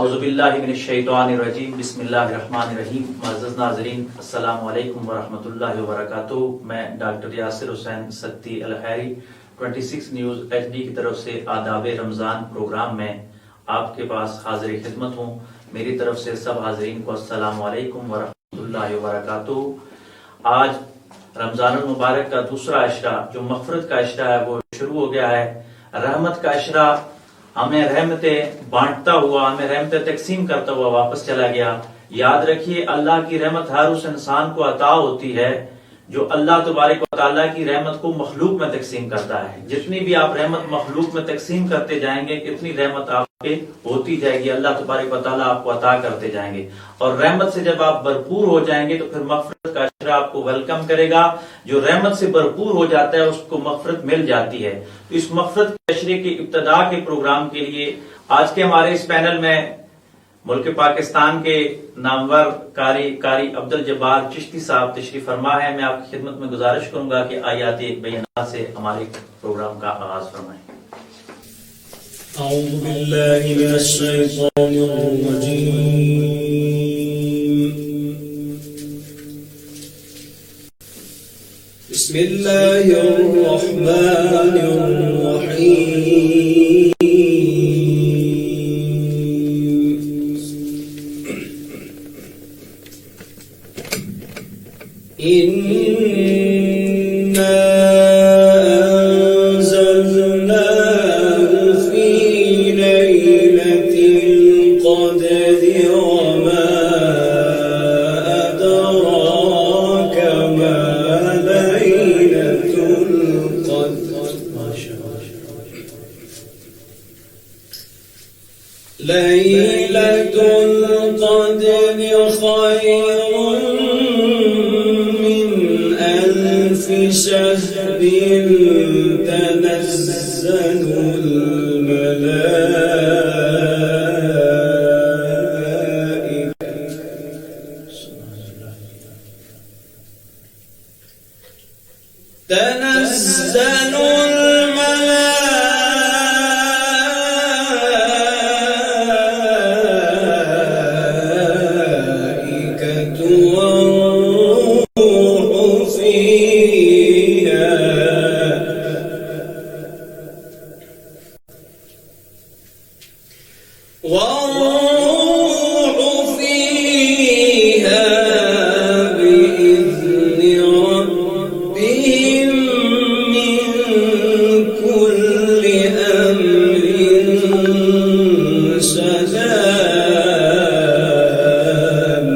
اعوذ باللہ من الشیطان الرجیم بسم اللہ الرحمن الرحیم۔ معزز ناظرین السلام علیکم ورحمۃ اللہ وبرکاتہ۔ میں ڈاکٹر یاسر حسین ستی الخیری 26 نیوز ایچ ڈی کی طرف سے آداب رمضان پروگرام میں آپ کے پاس حاضر خدمت ہوں۔ میری طرف سے سب حاضرین کو السلام علیکم ورحمۃ اللہ وبرکاتہ۔ آج رمضان المبارک کا دوسرا عشرہ جو مغفرت کا عشرہ ہے وہ شروع ہو گیا ہے۔ رحمت کا عشرہ ہمیں رحمتیں بانٹتا ہوا، ہمیں رحمتیں تقسیم کرتا ہوا واپس چلا گیا۔ یاد رکھیے اللہ کی رحمت ہر اس انسان کو عطا ہوتی ہے جو اللہ تبارک و تعالیٰ کی رحمت کو مخلوق میں تقسیم کرتا ہے۔ جتنی بھی آپ رحمت مخلوق میں تقسیم کرتے جائیں گے اتنی رحمت آپ پہ ہوتی جائے گی، اللہ تبارک و تعالیٰ آپ کو عطا کرتے جائیں گے، اور رحمت سے جب آپ بھرپور ہو جائیں گے تو پھر مغفرت کا عشرہ آپ کو ویلکم کرے گا۔ جو رحمت سے بھرپور ہو جاتا ہے اس کو مغفرت مل جاتی ہے۔ تو اس مغفرت کے عشرے کی ابتدا کے پروگرام کے لیے آج کے ہمارے اس پینل میں ملک پاکستان کے نامور قاری عبدالجبار چشتی صاحب تشریف فرما ہے۔ میں آپ کی خدمت میں گزارش کروں گا کہ آیات بینات سے ہمارے پروگرام کا آغاز فرمائیں۔ اعوذ باللہ من الشیطان الرجیم، بسم اللہ الرحمن الرحیم۔ ليلة القدر خير من ألف شهر تنزل الملائكة والروح فيها بإذن ربهم من كل أمر سلام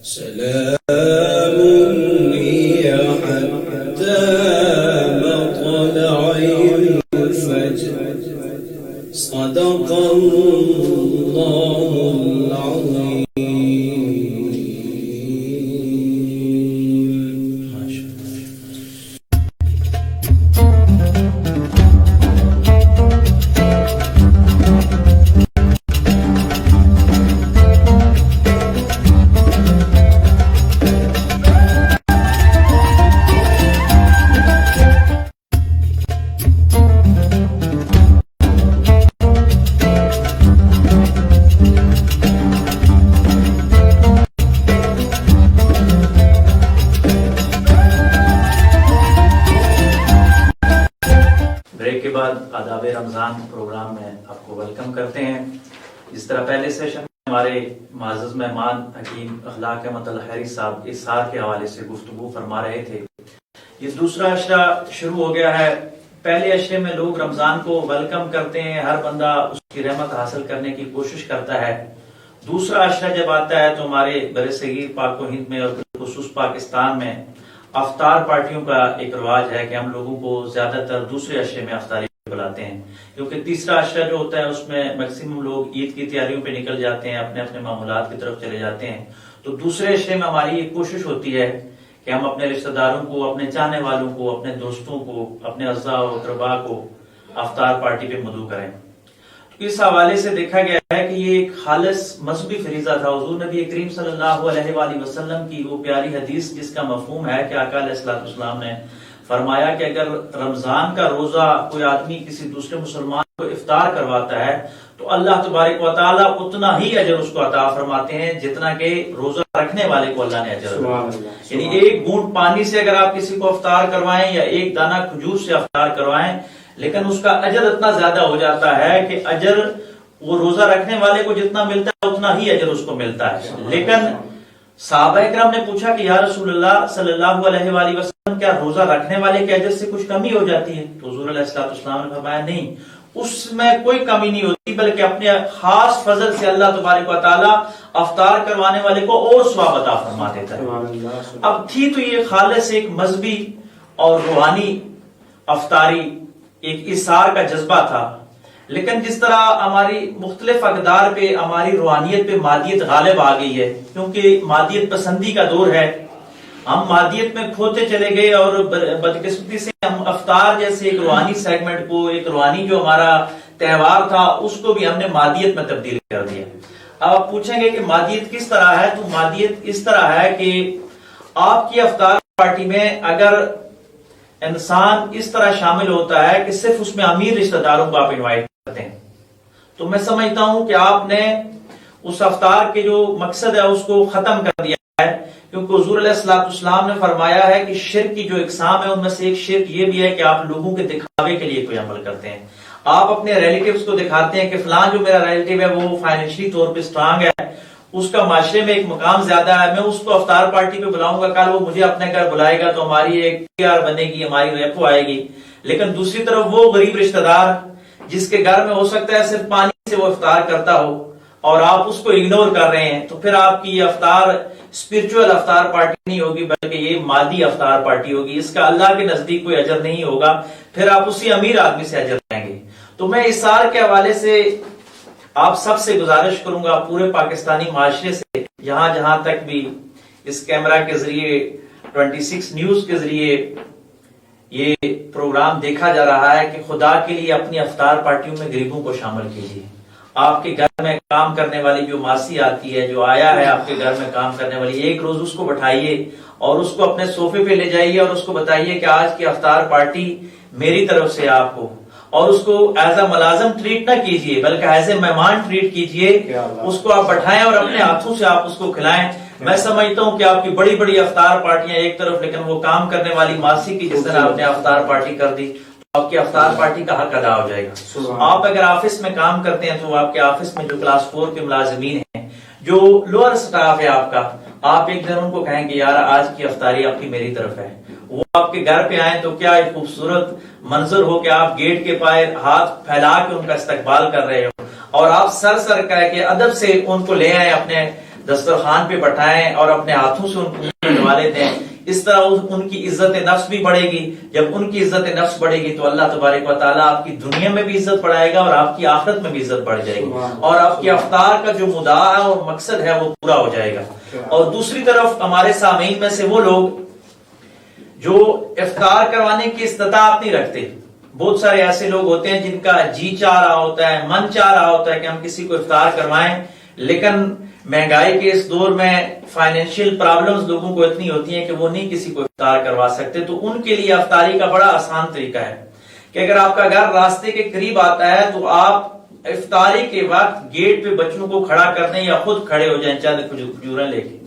سلام هي حتى مطلع الفجر صدق الله العظيم۔ بریک کے بعد آداب رمضان پروگرام میں آپ کو ویلکم کرتے ہیں۔ جس طرح پہلے سیشن میں ہمارے معزز مہمان حکیم اخلاق احمد الخیری صاحب اظہار کے حوالے سے گفتگو فرما رہے تھے، یہ دوسرا عشرہ شروع ہو گیا ہے۔ پہلے عشرے میں لوگ رمضان کو ویلکم کرتے ہیں، ہر بندہ اس کی رحمت حاصل کرنے کی کوشش کرتا ہے۔ دوسرا عشرہ جب آتا ہے تو ہمارے برصغیر پاک و ہند میں اور بالخصوص پاکستان میں افطار پارٹیوں کا ایک رواج ہے کہ ہم لوگوں کو زیادہ تر دوسرے عشرے میں افطاری بلاتے ہیں، کیونکہ تیسرا عشرہ جو ہوتا ہے اس میں میکسیمم لوگ عید کی تیاریوں پہ نکل جاتے ہیں، اپنے اپنے معمولات کی طرف چلے جاتے ہیں۔ تو دوسرے عشرے میں ہماری یہ کوشش ہوتی ہے کہ ہم اپنے رشتہ داروں کو، اپنے چاہنے والوں کو، اپنے دوستوں کو، اپنے اعزاء و اقرباء کو افطار پارٹی پہ مدعو کریں۔ اس حوالے سے دیکھا گیا ہے کہ یہ ایک خالص مذہبی فریضہ تھا۔ حضور نبی کریم صلی اللہ علیہ وآلہ وسلم کی وہ پیاری حدیث جس کا مفہوم ہے کہ آقا علیہ السلام نے فرمایا کہ اگر رمضان کا روزہ کوئی آدمی کسی دوسرے مسلمان کو افطار کرواتا ہے تو اللہ تبارک و تعالیٰ اتنا ہی اجر اس کو عطا فرماتے ہیں جتنا کہ روزہ رکھنے والے کو اللہ نے اجر دیا۔ یعنی ایک گھونٹ پانی سے اگر آپ کسی کو افطار کروائیں یا ایک دانہ کھجور سے افطار کروائیں، لیکن اس کا اجر اتنا زیادہ ہو جاتا ہے کہ اجر وہ روزہ رکھنے والے کو جتنا ملتا ہے اتنا ہی اجر اس کو ملتا ہے۔ لیکن صحابہ کرام نے پوچھا کہ یا رسول اللہ صلی اللہ علیہ وآلہ وسلم کیا روزہ رکھنے والے کے اجر سے کچھ کمی ہو جاتی ہے؟ تو حضور علیہ السلام نے فرمایا نہیں، اس میں کوئی کمی نہیں ہوتی، بلکہ اپنے خاص فضل سے اللہ تبارک و تعالیٰ افطار کروانے والے کو اور ثواب عطا فرما دیتا ہے۔ اب تھی تو یہ خالص ایک مذہبی اور روحانی افطاری، ایک اثار کا جذبہ تھا، لیکن جس طرح ہماری مختلف اقدار پہ ہماری روحانیت پہ مادیت غالب آ گئی ہے، کیونکہ مادیت پسندی کا دور ہے، ہم مادیت میں کھوتے چلے گئے اور بدقسمتی سے ہم افطار جیسے ایک روحانی سیگمنٹ کو، ایک روحانی جو ہمارا تہوار تھا، اس کو بھی ہم نے مادیت میں تبدیل کر دیا۔ اب آپ پوچھیں گے کہ مادیت کس طرح ہے، تو مادیت اس طرح ہے کہ آپ کی افطار پارٹی میں اگر انسان اس طرح شامل ہوتا ہے کہ صرف اس میں امیر رشتہ داروں کو آپ انوائٹ کرتے ہیں، تو میں سمجھتا ہوں کہ آپ نے اس افطار کے جو مقصد ہے اس کو ختم کر دیا ہے، کیونکہ حضور علیہ السلام نے فرمایا ہے کہ شرک کی جو اقسام ہے ان میں سے ایک شرک یہ بھی ہے کہ آپ لوگوں کے دکھاوے کے لیے کوئی عمل کرتے ہیں، آپ اپنے ریلیٹیوز کو دکھاتے ہیں کہ فلاں جو میرا ریلیٹیو ہے وہ فائنینشلی طور پہ سٹرانگ ہے، اس کا معاشرے میں ایک مقام زیادہ ہے، میں اس کو افطار پارٹی پہ بلاؤں گا، کل وہ مجھے اپنے گھر بلائے گا تو ہماری ایک PR بنے گی، ہماری ریپو آئے گی۔ لیکن دوسری طرف وہ غریب رشتہ دار جس کے گھر میں ہو سکتا ہے صرف پانی سے وہ افطار کرتا ہو اور آپ اس کو اگنور کر رہے ہیں، تو پھر آپ کی یہ افطار اسپرچول افطار پارٹی نہیں ہوگی، بلکہ یہ مادی افطار پارٹی ہوگی، اس کا اللہ کے نزدیک کوئی اجر نہیں ہوگا، پھر آپ اسی امیر آدمی سے اجر لیں گے۔ تو میں اثار کے حوالے سے آپ سب سے گزارش کروں گا، پورے پاکستانی معاشرے سے، جہاں تک بھی اس کیمرہ کے ذریعے 26 نیوز کے ذریعے یہ پروگرام دیکھا جا رہا ہے کہ خدا کے لیے اپنی افطار پارٹیوں میں غریبوں کو شامل کیجیے۔ آپ کے گھر میں کام کرنے والی جو ماسی آتی ہے، جو آیا ہے آپ کے گھر میں کام کرنے والی، ایک روز اس کو بٹھائیے اور اس کو اپنے صوفے پہ لے جائیے اور اس کو بتائیے کہ آج کی افطار پارٹی میری طرف سے آپ کو، اور اس کو ایز اے ملازم ٹریٹ نہ کیجیے بلکہ ایز اے مہمان ٹریٹ کیجیے، اس کو آپ بٹھائیں اور اپنے ہاتھوں سے آپ اس کو کھلائیں۔ میں سمجھتا ہوں کہ آپ کی بڑی بڑی افطار پارٹیاں ایک طرف، لیکن وہ کام کرنے والی ماسی کی جس طرح آپ نے افطار پارٹی کر دی تو آپ کی افطار پارٹی کا حق ادا ہو جائے گا۔ آپ اگر آفس میں کام کرتے ہیں تو آپ کے آفس میں جو کلاس 4 کے ملازمین ہیں، جو لوور سٹاف ہے آپ کا، آپ ایک دن ان کو کہیں کہ یار آج کی افطاری آپ کی میری طرف ہے، وہ آپ کے گھر پہ آئیں تو کیا ایک خوبصورت منظر ہو کہ آپ گیٹ کے پائے ہاتھ پھیلا کے ان کا استقبال کر رہے ہو، اور آپ سر کہہ کے ادب سے ان کو لے آئیں، اپنے دسترخوان پہ بٹھائیں اور اپنے ہاتھوں سے ان کو نوالے دیں۔ اس طرح ان کی عزت نفس بھی بڑھے گی، جب ان کی عزت نفس بڑھے گی تو اللہ تبارک و تعالیٰ آپ کی دنیا میں بھی عزت بڑھائے گا اور آپ کی آخرت میں بھی عزت بڑھ جائے گی، اور آپ کی افطار کا جو مدعا اور مقصد ہے وہ پورا ہو جائے گا۔ اور دوسری طرف ہمارے سامعین میں سے وہ لوگ جو افطار کروانے کی استطاعت نہیں رکھتے، بہت سارے ایسے لوگ ہوتے ہیں جن کا جی چاہ رہا ہوتا ہے، من چاہ رہا ہوتا ہے کہ ہم کسی کو افطار کروائیں، لیکن مہنگائی کے اس دور میں فائنینشیل پرابلمز لوگوں کو اتنی ہوتی ہیں کہ وہ نہیں کسی کو افطار کروا سکتے، تو ان کے لیے افطاری کا بڑا آسان طریقہ ہے کہ اگر آپ کا گھر راستے کے قریب آتا ہے تو آپ افطاری کے وقت گیٹ پہ بچوں کو کھڑا کر دیں یا خود کھڑے ہو جائیں چند کھجوریں لے کے۔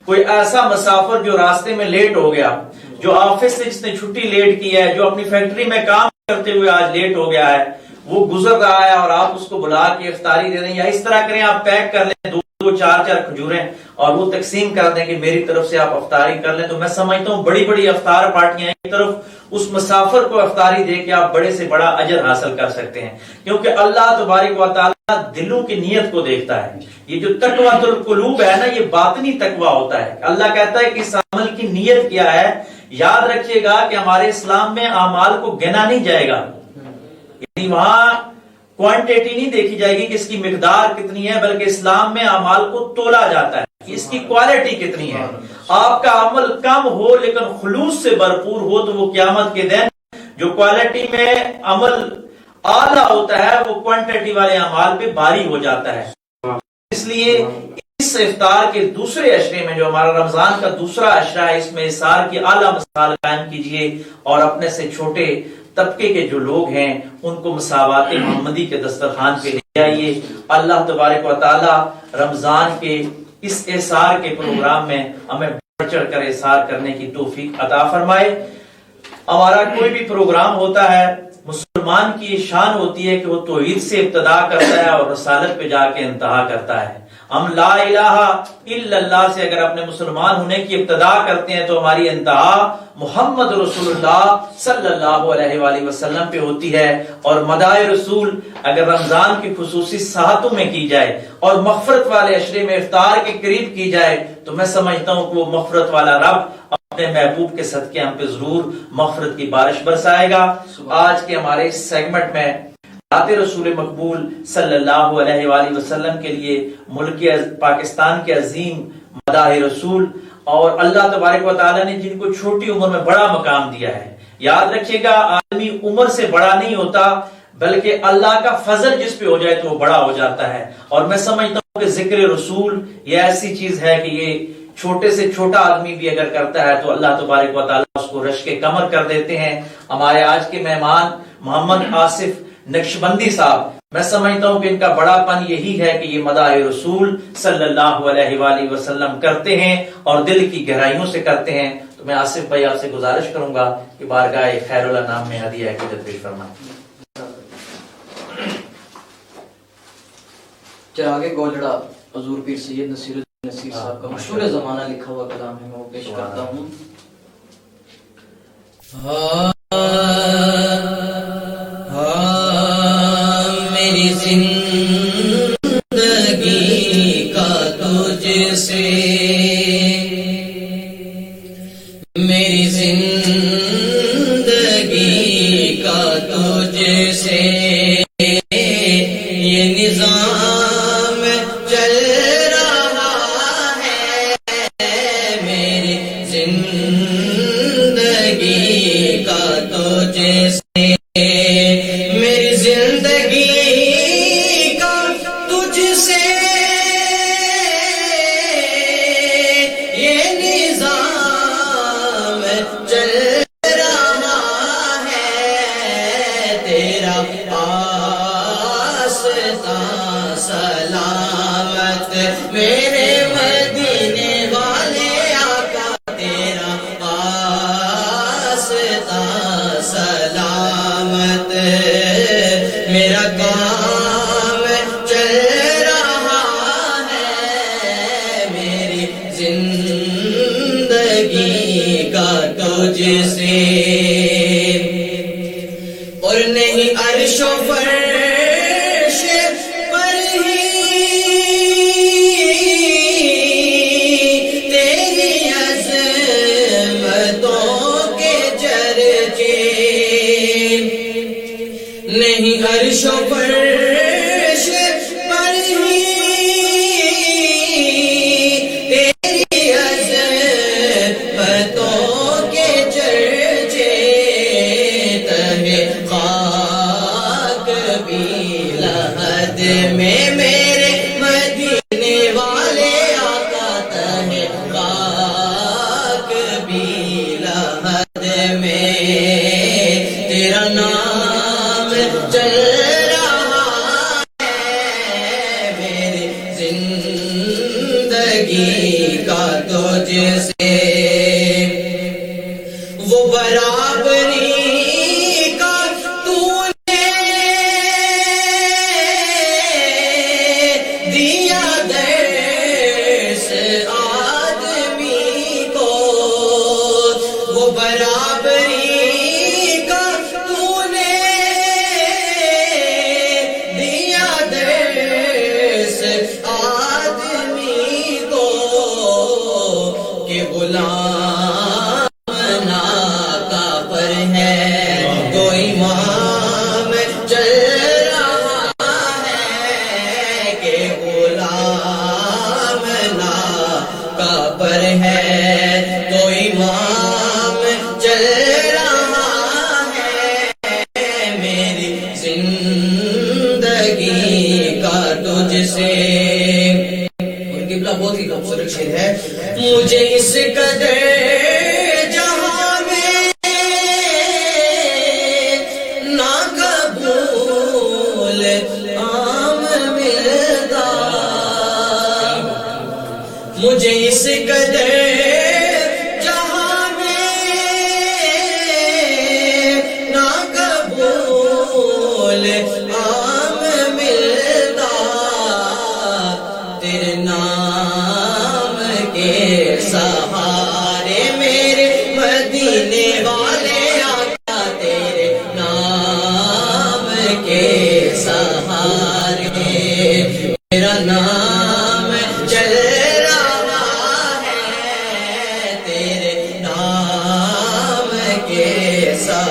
کوئی ایسا مسافر جو راستے میں لیٹ ہو گیا، جو آفس سے جس نے چھٹی لیٹ کی ہے، جو اپنی فیکٹری میں کام کرتے ہوئے آج لیٹ ہو گیا ہے، وہ گزر رہا ہے اور آپ اس کو بلا کے افطاری دے دیں، یا اس طرح کریں آپ پیک کر لیں 2-4 کھجوریں اور وہ تقسیم کر دیں کہ میری طرف سے آپ افطاری کر لیں، تو میں سمجھتا ہوں بڑی بڑی افطار پارٹیاں ایک طرف اس مسافر کو افطاری دے کے آپ بڑے سے بڑا اجر حاصل کر سکتے ہیں، کیونکہ اللہ تبارک و تعالیٰ دلوں کی نیت کو دیکھتا ہے۔ یہ جو تقویٰ القلوب ہے نا، یہ باطنی تقویٰ ہوتا ہے۔ اللہ کہتا ہے کہ اس عمل کی نیت کیا ہے۔ یاد رکھیے گا کہ ہمارے اسلام میں اعمال کو گنا نہیں جائے گا، یعنی وہاں کوانٹیٹی نہیں دیکھی جائے گی کہ اس کی مقدار کتنی ہے، بلکہ اسلام میں اعمال کو تولا جاتا ہے کہ اس کی کوالٹی کتنی ہے۔ آپ کا عمل کم ہو لیکن خلوص سے بھرپور ہو تو وہ قیامت کے دن جو کوالٹی میں عمل اعلیٰ ہوتا ہے وہ کوانٹیٹی والے اعمال پہ بھاری ہو جاتا ہے۔ اس لیے اس افطار کے دوسرے عشرے میں جو ہمارا رمضان کا دوسرا عشرہ ہے، اس میں اثار کی اعلیٰ مثال قائم کیجیے اور اپنے سے چھوٹے طبقے کے جو لوگ ہیں ان کو مساوات محمدی کے دسترخوان پہ لے آئیے. اللہ تبارک و تعالی رمضان کے اس احسار کے پروگرام میں ہمیں بڑھ چڑھ کر احسار کرنے کی توفیق عطا فرمائے. ہمارا کوئی بھی پروگرام ہوتا ہے، مسلمان کی یہ شان ہوتی ہے کہ وہ توحید سے ابتدا کرتا ہے اور رسالت پہ جا کے انتہا کرتا ہے. ہم لا الہ الا اللہ سے اگر اپنے مسلمان ہونے کی ابتدا کرتے ہیں تو ہماری انتہا محمد رسول اللہ صلی اللہ علیہ وآلہ وسلم پہ ہوتی ہے. اور مداح رسول اگر رمضان کی خصوصی ساعتوں میں کی جائے اور مغفرت والے عشرے میں افطار کے قریب کی جائے تو میں سمجھتا ہوں کہ وہ مغفرت والا رب اپنے محبوب کے صدقے ہم پہ ضرور مغفرت کی بارش برسائے گا. آج کے ہمارے اس سیگمنٹ میں رسول مقبول صلی اللہ علیہ وآلہ وسلم کے لیے ملک پاکستان کے عظیم مداح رسول اور اللہ تبارک و تعالیٰ نے جن کو چھوٹی عمر میں بڑا مقام دیا ہے. یاد رکھیے گا آدمی عمر سے بڑا نہیں ہوتا بلکہ اللہ کا فضل جس پہ ہو جائے تو وہ بڑا ہو جاتا ہے. اور میں سمجھتا ہوں کہ ذکر رسول یہ ایسی چیز ہے کہ یہ چھوٹے سے چھوٹا آدمی بھی اگر کرتا ہے تو اللہ تبارک و تعالیٰ اس کو رشک کمر کر دیتے ہیں. ہمارے آج کے مہمان محمد آصف نقشبندی صاحب، میں سمجھتا ہوں کہ ان کا بڑا پن یہی ہے کہ یہ مداح رسول صلی اللہ علیہ وآلہ وسلم کرتے ہیں اور دل کی گہرائیوں سے کرتے ہیں. تو میں آصف بھائی آپ سے گزارش کروں گا کہ بارگاہ خیر اللہ نام میں ہدیہ عقیدت پیش فرمائیں. چراغ گولڑا حضور پیر سید نصیر نصیر صاحب کا مشہور زمانہ لکھا ہوا کلام ہے، میں وہ پیش کرتا ہوں. میری زندگی کا تجھ سے، میری زندگی کا تجھ سے یہ نظام چل رہا ہے. میری زندگی کا تجھ سے، میری زندگی کا تجھ سے یہ نظام چل رہا ہے. تیرا آستاں سلامت میرے مدینے والے آقا، تیرا آستاں سلامت میرا کام چل رہا ہے. میری زندگی کا تجھ سے، اور نہیں عرش و فرش پر ہی تیری عظمتوں کے چرچے، نہیں عرش و فرش پر ہی تیری عظمتوں کے چرچے، تہے خاک بھی لحد میں میرے مدینے والے آقا، تہے خاک بھی لحد میں تیرا نام چل رہا ہے. میری زندگی کا تجھ سے وہ برابری کا تو نے دیا درس آدمی کو، وہ برابری کا تو نے دیا درس آدمی کو کہ غلام نا کافر ہے تو امام چل رہا ہے، کہ غلام نا کافر ہے تو امام چل رہا ہے. میری زندگی کا تجھ سے، اور قبلہ بہت ہی خوبصورت شعر ہے. مجھے اس قدر جہاں میں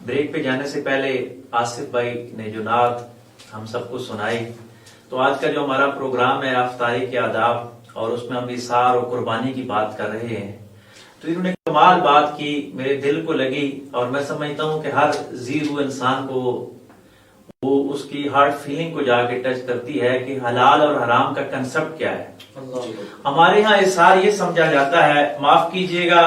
بریک پہ جانے سے پہلے آصف بھائی نے جو نعت ہم سب کو سنائی، تو آج کا جو ہمارا پروگرام ہے افطاری کے آداب، اور اس میں ہم اثار اور قربانی کی بات کر رہے ہیں، تو انہوں نے کمال بات کی، میرے دل کو لگی، اور میں سمجھتا ہوں کہ ہر زیرو انسان کو وہ اس کی ہارٹ فیلنگ کو جا کے ٹچ کرتی ہے کہ حلال اور حرام کا کنسپٹ کیا ہے۔ ہمارے ہاں اثار یہ سمجھا جاتا ہے، معاف کیجئے گا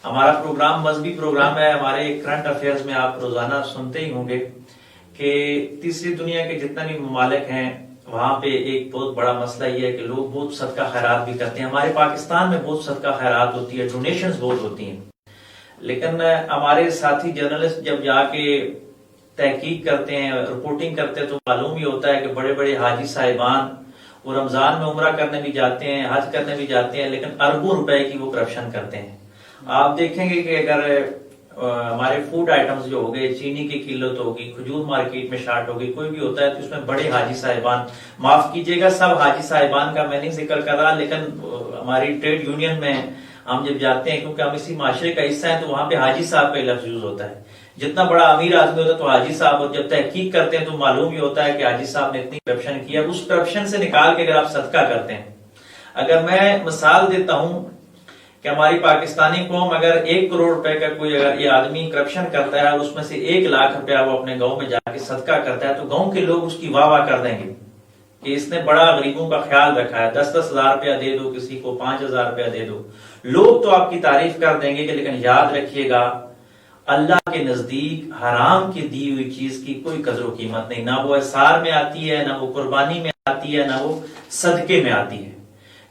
ہمارا پروگرام مذہبی پروگرام ہے، ہمارے کرنٹ افیئرز میں آپ روزانہ سنتے ہی ہوں گے کہ تیسری دنیا کے جتنے بھی ممالک ہیں وہاں پہ ایک بہت بڑا مسئلہ یہ ہے کہ لوگ بہت صدقہ خیرات بھی کرتے ہیں۔ ہمارے پاکستان میں بہت صدقہ خیرات ہوتی ہے، ڈونیشنز بہت ہوتی ہیں، لیکن ہمارے ساتھی جرنلسٹ جب جا کے تحقیق کرتے ہیں، رپورٹنگ کرتے ہیں، تو معلوم ہی ہوتا ہے کہ بڑے بڑے حاجی صاحبان وہ رمضان میں عمرہ کرنے بھی جاتے ہیں، حج کرنے بھی جاتے ہیں، لیکن اربوں روپے کی وہ کرپشن کرتے ہیں۔ آپ دیکھیں گے کہ اگر ہمارے فوڈ آئٹمز جو ہو گئے، چینی کی قلت ہوگی، کھجور مارکیٹ میں شارٹ ہوگی، کوئی بھی ہوتا ہے تو اس میں بڑے حاجی صاحبان، معاف کیجئے گا سب حاجی صاحبان کا میں نہیں ذکر کر رہا، لیکن ہماری ٹریڈ یونین میں ہم جب جاتے ہیں کیونکہ ہم اسی معاشرے کا حصہ ہیں تو وہاں پہ حاجی صاحب کا لفظ یوز ہوتا ہے۔ جتنا بڑا امیر آدمی ہوتا ہے تو حاجی صاحب، اور جب تحقیق کرتے ہیں تو معلوم ہی ہوتا ہے کہ حاجی صاحب نے اتنی کرپشن کیا، اس کرپشن سے نکال کے اگر آپ صدقہ کرتے ہیں، اگر میں مثال دیتا ہوں کہ ہماری پاکستانی قوم اگر 1 کروڑ روپے کا کوئی اگر یہ آدمی کرپشن کرتا ہے اور اس میں سے 1 لاکھ روپیہ وہ اپنے گاؤں میں جا کے صدقہ کرتا ہے تو گاؤں کے لوگ اس کی واہ واہ کر دیں گے کہ اس نے بڑا غریبوں کا خیال رکھا ہے، 10-10 ہزار روپیہ دے دو، کسی کو 5,000 روپیہ دے دو، لوگ تو آپ کی تعریف کر دیں گے، لیکن یاد رکھیے گا اللہ کے نزدیک حرام کی دی ہوئی چیز کی کوئی قدر و قیمت نہیں، نہ وہ اثار میں آتی ہے، نہ وہ قربانی میں آتی ہے، نہ وہ صدقے میں آتی ہے،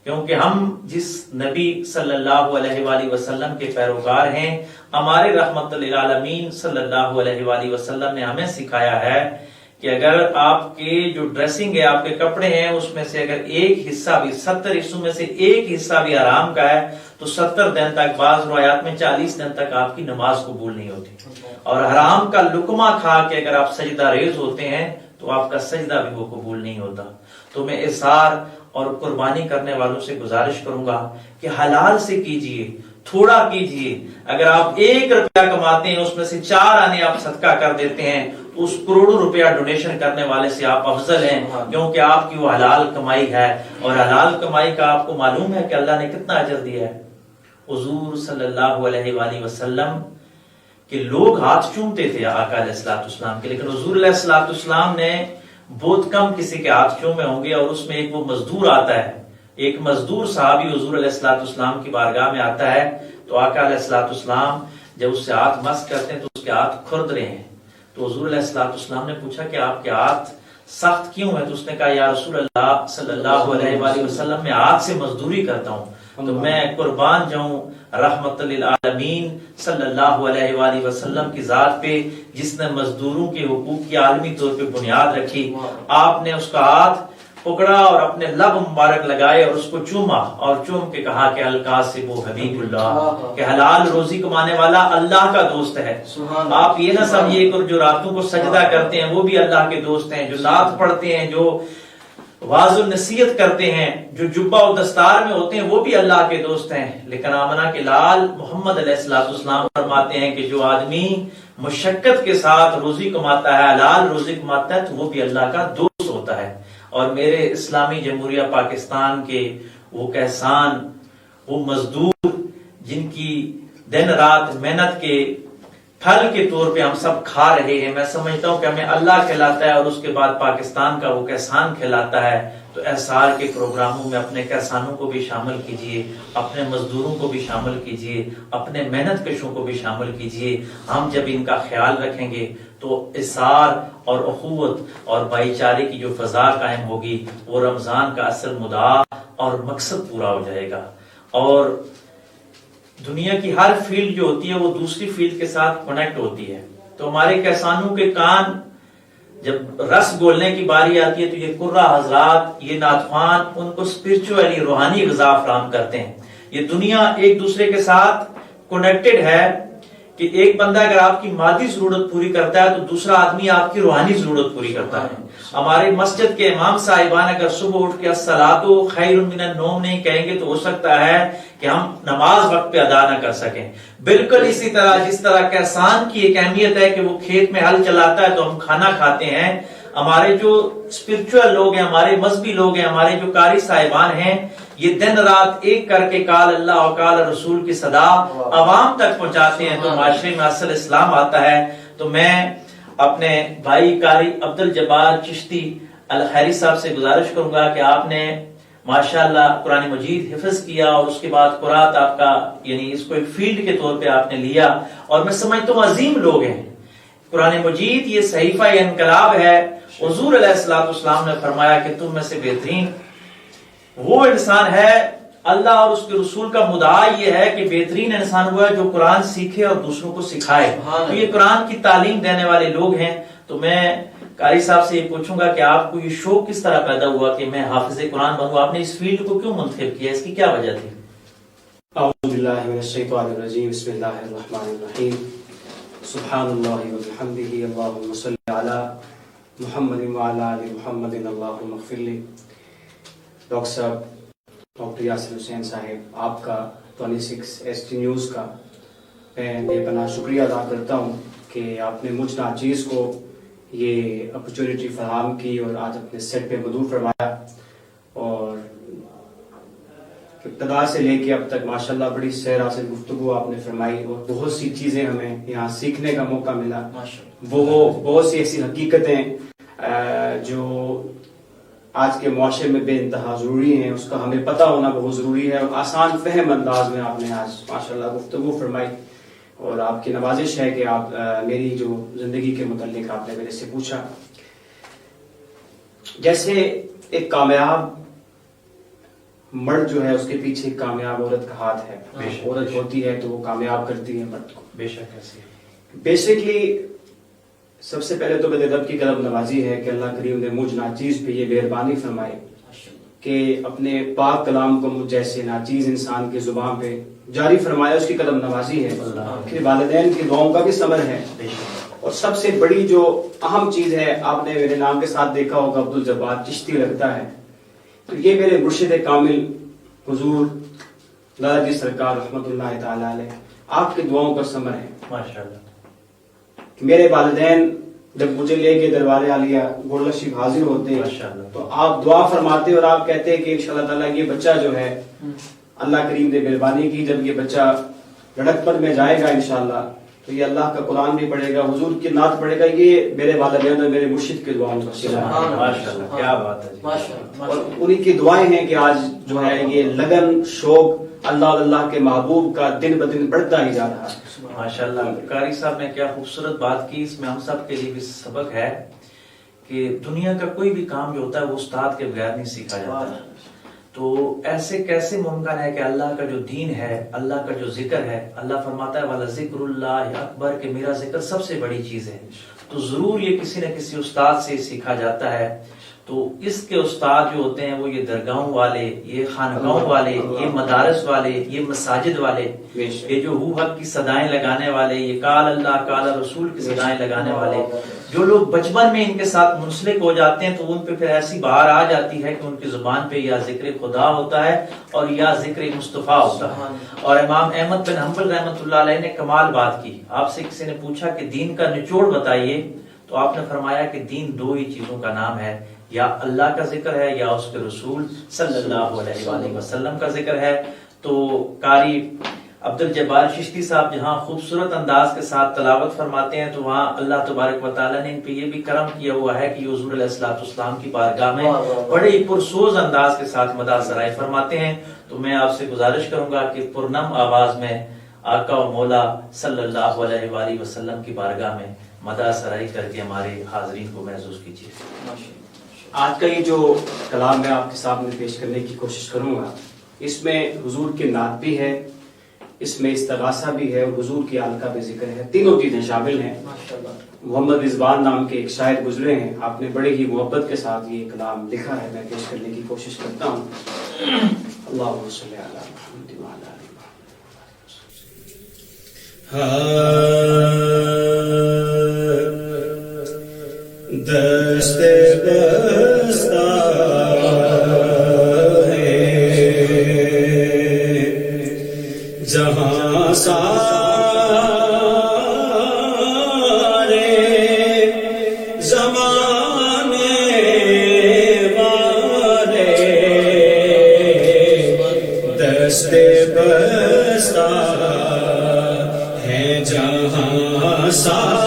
کیونکہ ہم جس نبی صلی اللہ علیہ وآلہ وسلم کے پیروکار ہیں، ہمارے رحمت للعالمین صلی اللہ علیہ وآلہ وسلم نے ہمیں سکھایا ہے کہ اگر آپ کے جو ڈریسنگ ہے، آپ کے کپڑے ہیں، اس میں سے اگر ایک حصہ بھی 70 حصوں میں سے ایک حصہ بھی حرام کا ہے تو 70 دن تک، بعض روایات میں 40 دن تک آپ کی نماز قبول نہیں ہوتی، اور حرام کا لقمہ کھا کے اگر آپ سجدہ ریز ہوتے ہیں تو آپ کا سجدہ بھی وہ قبول نہیں ہوتا۔ تو میں اثار اور قربانی کرنے والوں سے گزارش کروں گا کہ حلال سے کیجئے، تھوڑا کیجئے، اگر آپ 1 روپیہ کماتے ہیں اس میں سے 4 آنے آپ صدقہ کر دیتے ہیں تو اس کروڑوں روپیہ ڈونیشن کرنے والے سے آپ افضل ہیں، کیونکہ آپ کی وہ حلال کمائی ہے، اور حلال کمائی کا آپ کو معلوم ہے کہ اللہ نے کتنا اجر دیا ہے۔ حضور صلی اللہ علیہ وآلہ وسلم کہ لوگ ہاتھ چومتے تھے آقا علیہ السلام کے، لیکن حضور علیہ السلام نے بہت کم کسی کے ہاتھ چومے ہوں گے، اور اس میں ایک وہ مزدور آتا ہے، ایک مزدور صحابی حضور علیہ السلام کی بارگاہ میں آتا ہے، تو آقا علیہ السلام جب اس سے ہاتھ مس کرتے ہیں تو اس کے ہاتھ کھرد رہے ہیں، تو حضور علیہ السلام نے پوچھا کہ آپ کے ہاتھ سخت کیوں ہے؟ تو اس نے کہا یا رسول اللہ صلی اللہ علیہ وآلہ وسلم میں ہاتھ سے مزدوری کرتا ہوں تو میں قربان جاؤں رحمت للعالمین صلی اللہ علیہ وآلہ وسلم کی ذات پہ، جس نے مزدوروں کے حقوق کی عالمی طور پہ بنیاد رکھی۔ آپ نے اس کا ہاتھ پکڑا اور اپنے لب مبارک لگائے اور اس کو چوما، اور چوم کے کہا کہ القاسب حبیب اللہ، کہ حلال روزی کمانے والا اللہ کا دوست ہے۔ آپ یہ نہ سمجھیے کہ جو راتوں کو سجدہ کرتے ہیں وہ بھی اللہ کے دوست ہیں، جو نعت پڑھتے ہیں، جو واعظ و نصیحت کرتے ہیں، جو جبہ و دستار میں ہوتے ہیں وہ بھی اللہ کے دوست ہیں، لیکن آمنہ کے لال محمد علیہ السلام فرماتے ہیں کہ جو آدمی مشقت کے ساتھ روزی کماتا ہے، حلال روزی کماتا ہے، تو وہ بھی اللہ کا دوست ہوتا ہے۔ اور میرے اسلامی جمہوریہ پاکستان کے وہ کسان، وہ مزدور جن کی دن رات محنت کے پھل کے طور پہ ہم سب کھا رہے ہیں، میں سمجھتا ہوں کہ ہمیں اللہ کھلاتا ہے اور اس کے بعد پاکستان کا وہ کسان کھلاتا ہے، تو احسار کے پروگراموں میں اپنے کسانوں کو بھی شامل کیجئے، اپنے مزدوروں کو بھی شامل کیجئے، اپنے محنت کشوں کو بھی شامل کیجئے۔ ہم جب ان کا خیال رکھیں گے تو احسار اور اخوت اور بھائی چارے کی جو فضا قائم ہوگی، وہ رمضان کا اصل مدعا اور مقصد پورا ہو جائے گا، اور دنیا کی ہر فیلڈ جو ہوتی ہے وہ دوسری فیلڈ کے ساتھ کنیکٹ ہوتی ہے۔ تو ہمارے کسانوں کے کان جب رس گولنے کی باری آتی ہے تو یہ قرہ حضرات، یہ نعتخوان ان کو اسپرچولی روحانی غذا فراہم کرتے ہیں۔ یہ دنیا ایک دوسرے کے ساتھ کنیکٹڈ ہے کہ ایک بندہ اگر آپ کی مادی ضرورت پوری کرتا ہے تو دوسرا آدمی آپ کی روحانی ضرورت پوری کرتا ہے. ہمارے مسجد کے امام صاحبان اگر صبح اٹھ کے الصلاۃ خیر من النوم نہیں کہیں گے تو ہو سکتا ہے کہ ہم نماز وقت پہ ادا نہ کر سکیں. بالکل اسی طرح جس طرح کہ احسان کی ایک اہمیت ہے کہ وہ کھیت میں ہل چلاتا ہے تو ہم کھانا کھاتے ہیں. ہمارے جو اسپرچل لوگ ہیں، ہمارے مذہبی لوگ ہیں، ہمارے جو قاری صاحبان ہیں، یہ دن رات ایک کر کے قال اللہ اور قال رسول کی صدا عوام تک پہنچاتے ہیں تو معاشرے میں اصل اسلام آتا ہے. تو میں اپنے بھائی قاری عبد الجبار چشتی الخیری صاحب سے گزارش کروں گا کہ آپ نے ماشاءاللہ قرآن مجید حفظ کیا اور اس کے بعد قرآن آپ کا یعنی اس کو ایک فیلڈ کے طور پہ آپ نے لیا، اور میں سمجھتا ہوں عظیم لوگ ہیں. قرآن مجید یہ صحیفہ انقلاب ہے. حضور علیہ الصلوۃ والسلام نے فرمایا کہ تم میں سے بہترین وہ انسان ہے، اللہ اور اس کے رسول کا مدعا یہ ہے کہ بہترین انسان ہوا ہے جو قرآن سیکھے اور دوسروں کو سکھائے. تو یہ قرآن کی تعلیم دینے والے لوگ ہیں. تو میں قاری صاحب سے یہ پوچھوں گا کہ آپ کو یہ شوق کس طرح پیدا ہوا کہ میں حافظ قرآن بنوں؟ آپ نے اس فیلڈ کو کیوں منتخب کیا؟ اس کی کیا وجہ تھی؟ اعوذ باللہ من الشیطان الرجیم، بسم اللہ الرحمن الرحیم، سبحان اللہ وبحمدہ، اللہم صلی علی محمد وعلی آل محمد، اللہم اغفر لی. ڈاکٹر صاحب، ڈاکٹر یاسر حسین صاحب، آپ کا 26 ST نیوز کا میں بے پناہ شکریہ ادا کرتا ہوں کہ آپ نے مجھ ناچیز کو یہ اپرچونٹی فراہم کی اور آج اپنے سیٹ پہ مدعو فرمایا. اور ابتدا سے لے کے اب تک ماشاءاللہ بڑی سیر حاصل گفتگو آپ نے فرمائی اور بہت سی چیزیں ہمیں یہاں سیکھنے کا موقع ملا. وہ بہت سی ایسی حقیقتیں جو آج کے معاشرے میں بے انتہا ضروری ہیں، اس کا ہمیں پتہ ہونا بہت ضروری ہے. اور آسان فہم انداز میں آپ نے آج ماشاءاللہ گفتگو فرمائی، اور آپ کی نوازش ہے کہ آپ میری جو زندگی کے متعلق آپ نے میرے سے پوچھا. جیسے ایک کامیاب مرد جو ہے اس کے پیچھے ایک کامیاب عورت کا ہاتھ ہے. عورت ہوتی ہے تو وہ کامیاب کرتی ہے مرد کو. بے شک ایسے بیسکلی سب سے پہلے تو میرے رب کی قدم نوازی ہے کہ اللہ کریم نے مجھ ناچیز پہ یہ مہربانی فرمائی کہ اپنے پاک کلام کو مجھ جیسے ناچیز انسان کی زبان پہ جاری فرمایا. اس کی قدم نوازی ہے کہ والدین کی دعاؤں کا بھی ثمر ہے. اور سب سے بڑی جو اہم چیز ہے، آپ نے میرے نام کے ساتھ دیکھا ہوگا عبد الجبار چشتی لگتا ہے، تو یہ میرے مرشد کامل حضور لالا جی سرکار رحمت اللہ تعالی علیہ آپ کی دعاؤں کا ثمر ہے. ماشاءاللہ میرے والدین جب مجھے لے کے دربار عالیہ گولڈ شریف حاضر ہوتے ہیں تو آپ دعا فرماتے اور آپ کہتے ہیں کہ انشاءاللہ تعالیٰ یہ بچہ جو ہے اللہ کریم نے مہربانی کی، جب یہ بچہ لڑکپن میں جائے گا انشاءاللہ تو یہ اللہ کا قرآن بھی پڑھے گا، حضور کی نعت پڑھے گا. یہ میرے والدین اور میرے مرشد کے دعاؤں کا صلہ ہے. ماشاءاللہ کیا بات ہے. اور انہی کی دعائیں ہیں کہ آج جو ہے یہ لگن شوق اللہ اور اللہ کے محبوب کا دن بدن بڑھتا ہی جا رہا ہے. ماشاءاللہ قاری صاحب نے کیا خوبصورت بات کی. اس میں ہم سب کے لیے بھی سبق ہے کہ دنیا کا کوئی بھی کام جو ہوتا ہے وہ استاد کے بغیر نہیں سیکھا جاتا. تو ایسے کیسے ممکن ہے کہ اللہ کا جو دین ہے، اللہ کا جو ذکر ہے، اللہ فرماتا ہے وَلَذِكْرُ اللَّهِ اکبر کہ میرا ذکر سب سے بڑی چیز ہے. تو ضرور یہ کسی نہ کسی استاد سے سیکھا جاتا ہے. تو اس کے استاد جو ہوتے ہیں وہ یہ درگاہوں والے، یہ خانقاہوں والے، یہ مدارس والے، یہ مساجد والے، یہ جو ہو حق کی صدائیں لگانے والے، یہ قال اللہ قال رسول کی صدائیں لگانے والے، جو لوگ بچپن میں ان کے ساتھ منسلک ہو جاتے ہیں تو ان پہ پھر ایسی بہار آ جاتی ہے کہ ان کی زبان پہ یا ذکر خدا ہوتا ہے اور یا ذکر مصطفیٰ ہوتا ہے. اور امام احمد بن حنبل رحمۃ اللہ علیہ نے کمال بات کی. آپ سے کسی نے پوچھا کہ دین کا نچوڑ بتائیے تو آپ نے فرمایا کہ دین دو ہی چیزوں کا نام ہے، یا اللہ کا ذکر ہے یا اس کے رسول صلی اللہ علیہ وآلہ وسلم کا ذکر ہے. تو قاری عبد الجبار چشتی صاحب جہاں خوبصورت انداز کے ساتھ تلاوت فرماتے ہیں تو وہاں اللہ تبارک و تعالیٰ نے ان پہ یہ بھی کرم کیا ہوا ہے کہ یہ حضور علیہ الصلوۃ والسلام کی بارگاہ میں بڑے ہی پرسوز انداز کے ساتھ مدح سرائی فرماتے ہیں. تو میں آپ سے گزارش کروں گا کہ پرنم آواز میں آقا و مولا صلی اللہ علیہ وآلہ وسلم کی بارگاہ میں مدح سرائی کر کے ہمارے حاضرین کو محظوظ کیجیے. آج کا یہ جو کلام میں آپ کے سامنے پیش کرنے کی کوشش کروں گا، اس میں حضور کی نعت بھی ہے، اس میں استغاثہ بھی ہے اور حضور کی آل کا بھی ذکر ہے. تینوں چیزیں شامل ہیں. محمد رضوان نام کے ایک شاعر گزرے ہیں، آپ نے بڑے ہی محبت کے ساتھ یہ کلام لکھا ہے، میں پیش کرنے کی کوشش کرتا ہوں. اللہم صلی علی محمد وعلی آل محمد. دست بستہ ہے جہاں سارے زمانے والے دست بستہ ہے جہاں سارے